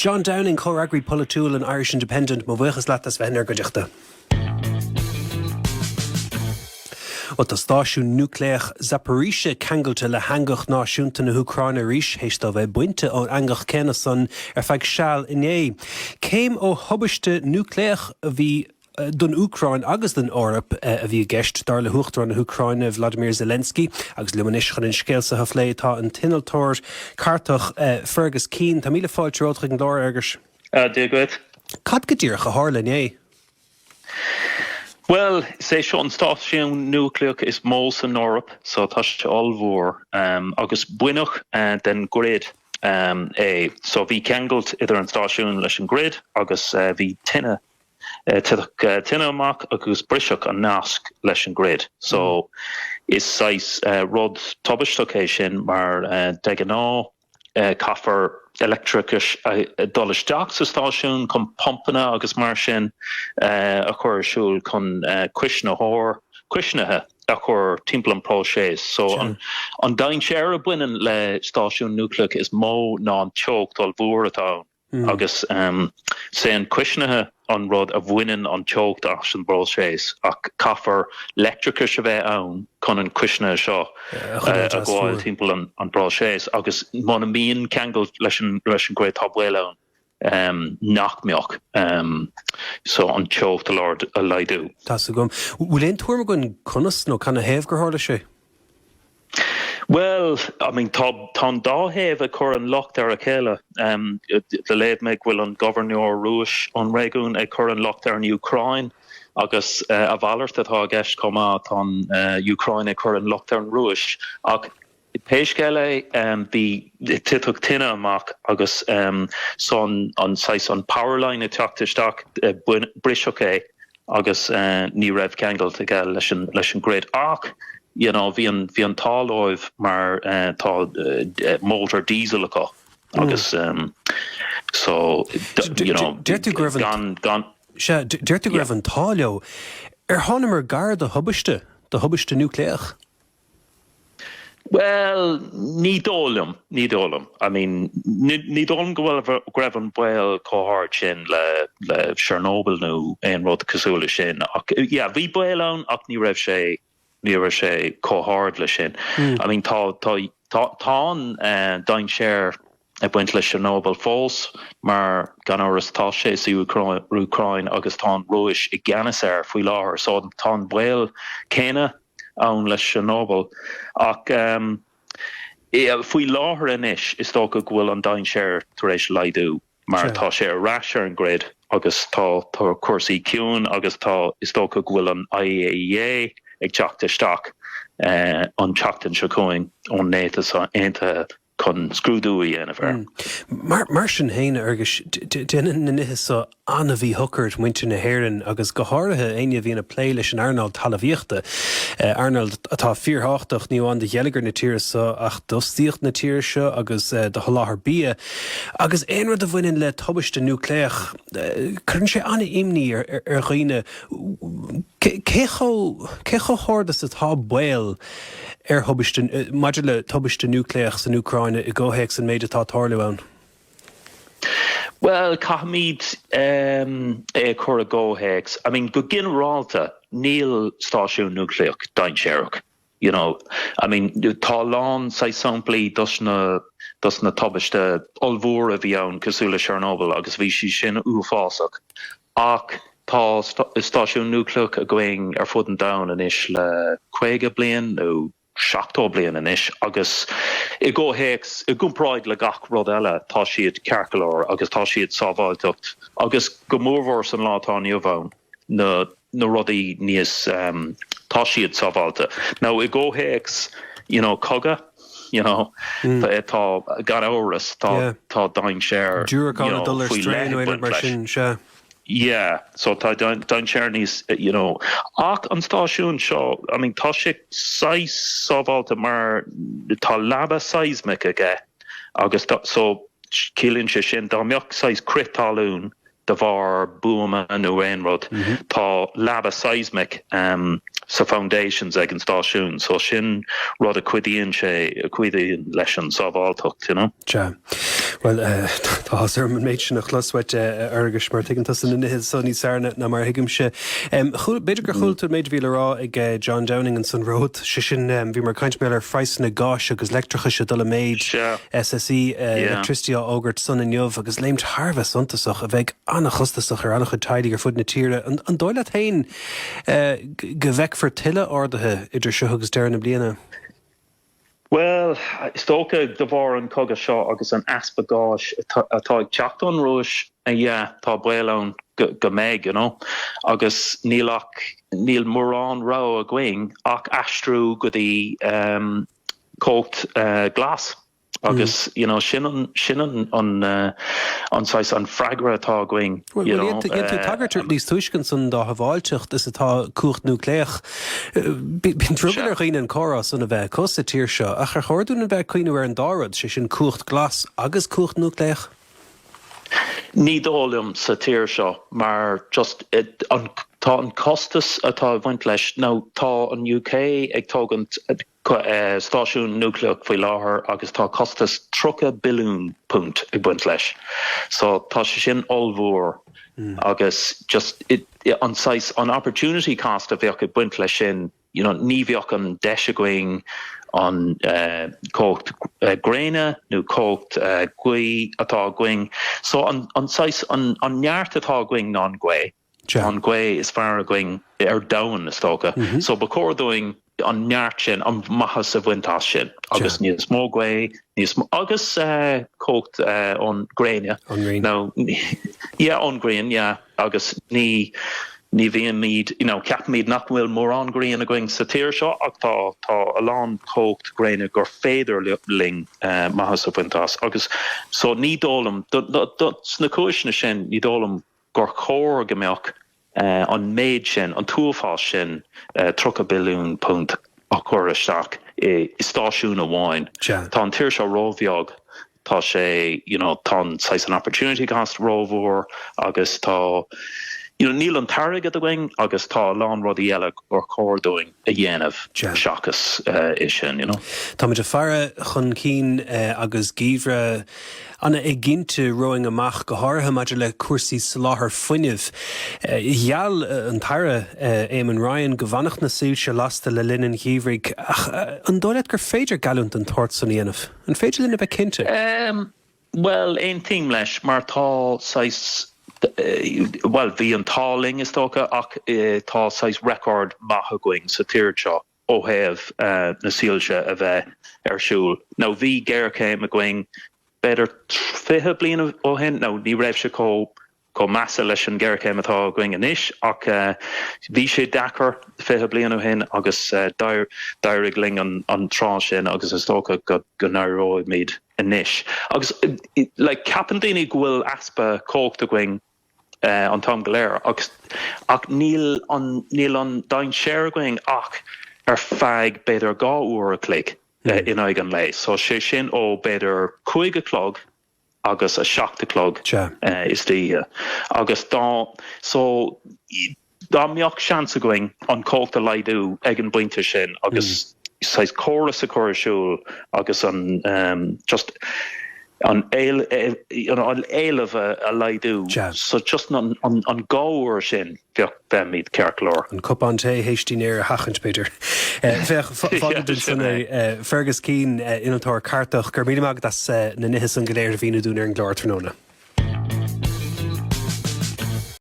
John Downing, Choragri Politool and Irish Independent, Movuchas Latas Venner Gaeltachta. Wat de Stáisúin Núcléach Zaporizhzhia cangalte le hangach náisiúnta na Ucráin arís héistá bheith buinte ó angach céna san feadh seall inné. Céim ó hobaiste Núcléach a bhí don Ucráin agus don Eorp a bhí gceist dar le huachtar na Ucráine Vladimir Zelensky agus lumanis chun in scéalsa haflé tá an tinaltóir cartach Fergus Keane. Tá míle fáilte rótach an glóir agus. Good. Cad go dtír go hála inné? Well, sé seo an Stáisúin Núcléach is mós an Eorp, so tá sé allmhór agus buineach den grid so bhí ceangailt idir an Stáisúin leis an grid agus bhí tinne amach agus briseach an nasc leis an grid. So is sais rud tobaistach sin mar de gná caffar electricus dolisteach sa Stáisúin chun pompana agus mar sin a chur siúil chun cuisnethe a chur timplan próséis. So an dain séar a buinean le Stáisúin Núcléach is mó ná an teocht dul bhuair atá agus sé an cuisnethe an rud a bhuinean an teocht as an próséis ach caffar electricus a bheith ann chun an cuisne seo a gháil timplan an próséis agus mána míon ceangailt leis an gréad tá bhuiile ann nachmbeoch so an teocht a leidú. Tá sa gom. Bhfuil éon tuairm gon conas nó canna héamh gur tharla sé? Well, I mean, tá dáhéamh a chur an locht ar a chéile. Le léad méid bhfuil an governor Rúis an réún ag chur an locht ar an Ucráin agus a bhallart atá gceist comá tá Ucráin ag chur an locht ar an Rúis. Ach péiscéile bhí titach tinne amach agus son an powerline a teachtasteach briseach é agus ní raibh ceangailt ag leis an grid. Ach, you know, bhí an táláimh mar tá motor diesel acu agus so you know Deirtu greibh an táleo tháinig mar gar do hobaiste Núcléach? Well, ní dólam. I mean, ní dólam go bhfuil greibh an bhil cóthart sin le Chernobyl nó an rud cosúla sin. Yeah, bhí bhil ann ach ní raibh sé cóthart le sin. I mean, tá dain séir a buint le Chernobyl fós, mar gan áras tá sé sa Ucráin agus tá Rúis i gceannas faoi láthair, so tá bhil céine ann le Chernobyl. Ach faoi láthair inis is tócha go bhfuil an dain séir tar éis leidú, mar tá sé rais ar an grid agus tá cuasaí ciúin agus tá is tócha go bhfuil an IAEA ag teachtasteach an teachtain seo comhain ón nétas aonta chun scrúdúí ana bhar. Mar sin héine agus déine na nithe sa anna bhí thucairt muinte na hÉireann agus go háirithe aine bhíonna plé leis an Arnold talmhaíochta. Arnold atá fíorthach níú an de dhéalagar na tíre sa ach dostíocht na tíre seo agus de tholáthar bia. Agus éon rud a bhaineann le tobaiste Núcléach chun sé anna imní ar dhaoine. Cé cho hádas atá buil ar maidir le tobaiste Núcléach san Ucráine i ggóhéic san méid atá tarlú ann? Well, caithmid chur a ggóhéics. I mean, go ginearálta níl Stáisúin Núcléach dain séireach. You know, I mean, tá lán sa samplaí dus na tobaiste allmhór a bhí ann cosúla Chernobyl agus bhí sí sin uafásach. Ach tá Stáisúin Núcléach a going ar fud an down inis le 50 bliain nó 7 bliain inis agus I ggóhéics I gcumpráid le gach rud eile tá siad cearcalóir agus tá siad sábháilteacht agus go mórmhór san látá níomhán na rudaí níos tá siad sábháilte. Now I ggóhéics, you know, coga, you know, tá gan áras tá dain séir, you know, faoi leithbun leis. Yeah, so tá dain séir níos, you know, ach an Stáisúin seo, I mean, tá sé sais sábháilte mar tá labba seismic aige agus so cílinn sé sin dámbeoch sais critalún de bhar buama nó aon rud tá labba seismic sa foundations ag an Stáisiúin, so sin rud a cuidaíonn sé a cuidaíonn leis an sábháilteacht, you know. Well, tá sermon méid sin nach chlashaid agus mar tuigeann tas in nithe son ní sarna na mar hiigimse. Beidir gur chuilú méid bhíle rá ag John Downing an Sun Road, sin bhí mar caiint mé ar freisanna gáis agus lectracha se dul méid SSE electricity águrt sun in jobh agus léimt Harbh suntasach a bheith annach chustasach ar annach taidig ar fud na tíre. An dóile tain go bheic for tuile ordathe idir seo agus deir na bliana. Well, stocha de bhar an cogad seo agus an aspa gáis atá ag teachtain rois tá builán go méid, agus níl mórán rá a going ach astrú go dtí cócht glas. Agus, sin an fragra atá going. Well, tú tagart lís tuiscin san dá bháilteach is atá cuacht núcléach. Bín trúgan ar chuoine an chora sanna bheith costa tíir seo, ach ar chóirún a bheith cuoinú ar an dárad sé sin cuacht glas agus cuacht núcléach? Ní dólam sa tíir seo, mar just tá an costas atá bhaint leis. Now, tá an UK ag tógant Stáisúin Núcléach faoi láthair agus tá costas 3 billiún punt ag buint leis. So tá sé sin olmhór agus just an opportunity cost a bheoh ag buint leis sin, ní bheoh an deis a going an cócht gréine nó cócht gui atá going. So an neart atá going ná an gwe. An gwe is far going ar dain is tócha. So bacór doing an neart sin an maithas a bhaintás sin. Agus níos mó gwe, agus cócht an gréine. No, an gréin, agus ní bhíon míad, ceap míad nach bhfuil mór an gréin a going sa tíir seo, ach tá a lán cócht gréine gur féidir ling maithas a bhaintás. Agus so ní dólam, sna cúisna sin, ní dólam gur chóir go mbeadh an méid sin, an túlfás sin 3 billiún punt a chur isteach i stáisiún amháin. Tá an tíir seo rómheag, tá sé, tá an opportunity cost rómhór, agus tá níl an tarige a going, agus tá lán rudí eile gur chóirdóing a dhéanamh seachas is sin, Tá muid a fearre chun cín agus gíomhre anna ag ginnte roing amach go háirithe maidir le cuasaí sláthair fuinneamh. Gheall an taire Éamon Ryan go bhannach na súil se lasta le linn gíomhraigh, ach an dóilead gur féidir galúnt an tort san dhéanamh. An féidir linn a bheith cinnte? Well, ein thing leis, mar tá bhí an táling is tócha ach tá sais record maithe going sa tíir seo ó thaobh na síoilse a bheith ar siúl. Now bhí géircéim a going beidir 20 bliana ó hen, ní raibh se có measa leis an géircéim atá going inis, ach bhí sé dachar 20 bliana ó hen agus dairigh ling an trá sin agus is tócha go nairóid míad inis. Agus capan daoine bhfuil aspa cócht a going an Tom Galéir, ach níl an dain séir going ach ar feig beidir 2 uair a clic in aig an lei. So sé sin ó beidir 5 clog agus a 7 clog is tí. Agus dá mbeadh seans a going an cócht a leidú ag an buinte sin, agus sais choras a chorisiúil agus an just an éileh a leidú. So just an gáir sin bheoh míad cearclór. An cupán té héistínéir a hachant Peter. Fágadún sanna Fergus Keane inantóir cartach gur míad das na nithe san Galéir a bhína dún ar an glóir tróna.